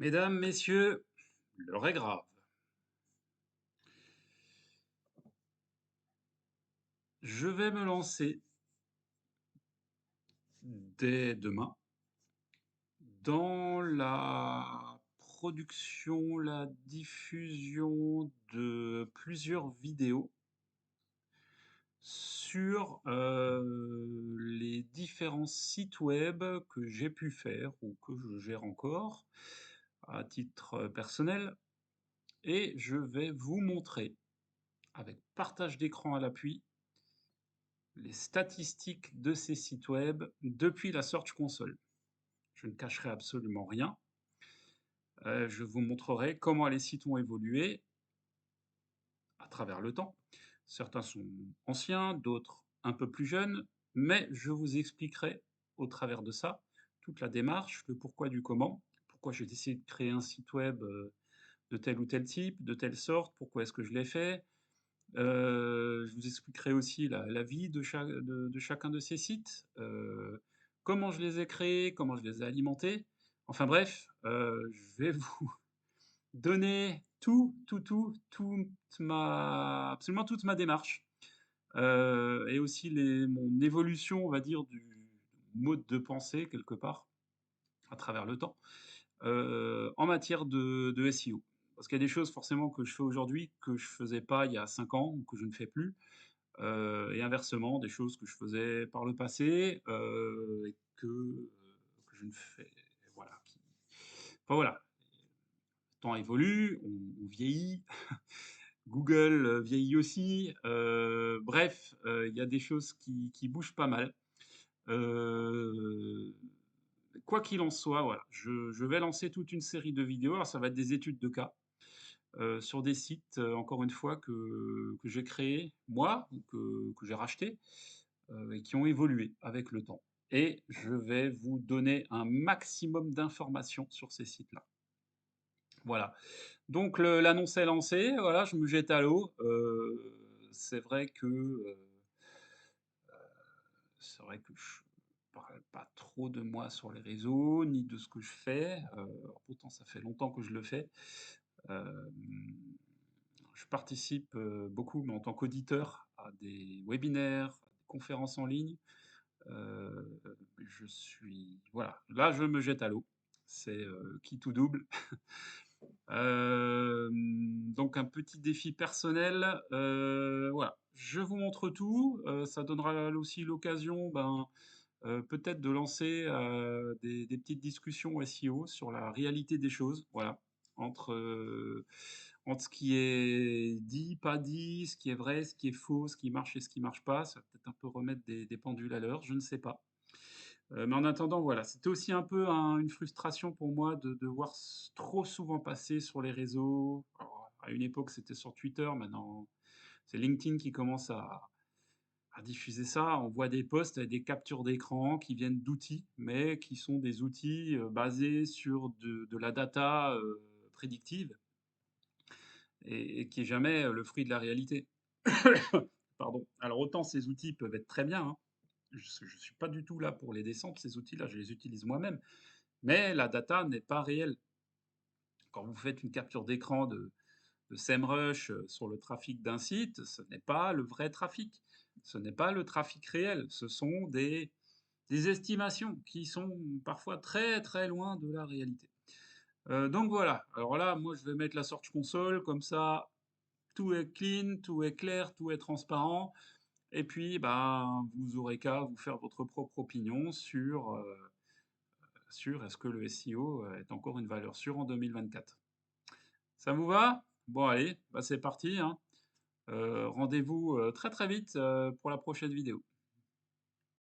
Mesdames, messieurs, l'heure est grave. Je vais me lancer dès demain dans la production, la diffusion de plusieurs vidéos sur les différents sites web que j'ai pu faire ou que je gère encore à titre personnel. Et je vais vous montrer, avec partage d'écran à l'appui, les statistiques de ces sites web depuis la Search Console. Je ne cacherai absolument rien. Je vous montrerai comment les sites ont évolué à travers le temps. Certains sont anciens, d'autres un peu plus jeunes, mais je vous expliquerai au travers de ça toute la démarche, le pourquoi du comment, pourquoi j'ai décidé de créer un site web de tel ou tel type, de telle sorte, pourquoi est-ce que je l'ai fait. Je vous expliquerai aussi la vie de chacun de ces sites, comment je les ai créés, comment je les ai alimentés. Enfin bref, je vais vous donner absolument toute ma démarche, et aussi mon évolution, on va dire, du mode de pensée quelque part, à travers le temps, en matière de SEO. Parce qu'il y a des choses forcément que je fais aujourd'hui que je faisais pas il y a 5 ans ou que je ne fais plus. Et inversement, des choses que je faisais par le passé, et que je ne fais voilà, enfin voilà, le temps évolue, on vieillit, Google, vieillit aussi, bref, il y a des choses qui bougent pas mal. Heu, Quoi qu'il en soit, voilà, je vais lancer toute une série de vidéos. Alors ça va être des études de cas, sur des sites, encore une fois que j'ai créés moi ou que j'ai rachetés, et qui ont évolué avec le temps. Et je vais vous donner un maximum d'informations sur ces sites-là. Voilà. Donc l'annonce est lancée, voilà, je me jette à l'eau. C'est vrai que, c'est vrai que je parle pas trop de moi sur les réseaux, ni de ce que je fais, pourtant ça fait longtemps que je le fais. Hem, je participe, beaucoup, mais en tant qu'auditeur, à des webinaires, à des conférences en ligne. Heu, je suis voilà, là je me jette à l'eau. C'est, qui tout double. Donc un petit défi personnel, voilà. Je vous montre tout, ça donnera aussi l'occasion, ben, peut-être de lancer, des petites discussions SEO sur la réalité des choses, voilà. Entre, entre ce qui est dit, pas dit, ce qui est vrai, ce qui est faux, ce qui marche et ce qui marche pas. Ça va peut-être un peu remettre des pendules à l'heure, je ne sais pas. Mais en attendant, voilà, c'était aussi un peu une frustration pour moi de voir trop souvent passer sur les réseaux. Alors, à une époque, c'était sur Twitter, maintenant, c'est LinkedIn qui commence à diffuser ça. On voit des posts avec des captures d'écran qui viennent d'outils, mais qui sont des outils basés sur de la data prédictive et qui est jamais le fruit de la réalité. Pardon. Alors autant ces outils peuvent être très bien, hein. Je ne suis pas du tout là pour les descendre, ces outils-là, je les utilise moi-même. Mais la data n'est pas réelle. Quand vous faites une capture d'écran de SEMrush sur le trafic d'un site, ce n'est pas le vrai trafic. Ce n'est pas le trafic réel. Ce sont des estimations qui sont parfois très très loin de la réalité. Donc voilà. Alors là, moi, je vais mettre la Search Console, comme ça, tout est clean, tout est clair, tout est transparent. Et puis, ben, vous aurez qu'à vous faire votre propre opinion sur est-ce que le SEO est encore une valeur sûre en 2024. Ça vous va? Bon allez, bah c'est parti, hein. Rendez-vous, très, très vite, pour la prochaine vidéo.